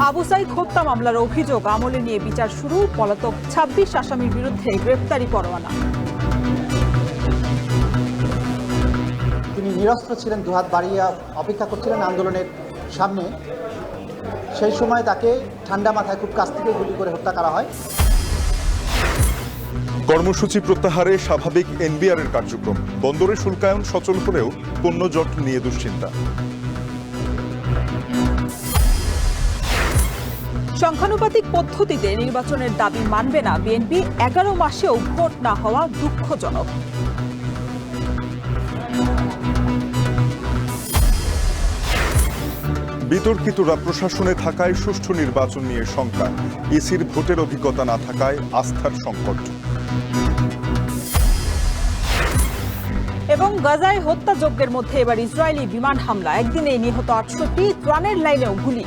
আবু সাইদ হত্যা মামলার অভিযোগ আমলে নিয়ে বিচার শুরু, পলাতক ২৬ আসামির বিরুদ্ধে গ্রেপ্তারি পরোয়ানা। তিনি নিরস্ত্র ছিলেন, দুহাত বাড়িয়ে অপেক্ষা করছিলেন আন্দোলনের সামনে। সেই সময় তাকে ঠান্ডা মাথায় খুব কাছ থেকে গুলি করে হত্যা করা হয়। কর্মসূচি প্রত্যাহারে স্বাভাবিক এনবিআরের কার্যক্রম, বন্দরে শুল্কায়ন সচল হলেও পণ্য জট নিয়ে দুশ্চিন্তা। সংখ্যানুপাতিক পদ্ধতিতে নির্বাচনের দাবি মানবে না বিএনপি, ১১ মাসেও ভোট না হওয়া দুঃখজনক। বিতর্কিতরা প্রশাসনে থাকায় সুষ্ঠু নির্বাচন নিয়ে শঙ্কা, ইসির ভোটের অভিজ্ঞতা না থাকায় আস্থার সংকট। এবং গাজায় হত্যাযজ্ঞের মধ্যে এবার ইসরায়েলি বিমান হামলা, একদিনে নিহত ৬৮, ত্রাণের লাইনেও গুলি।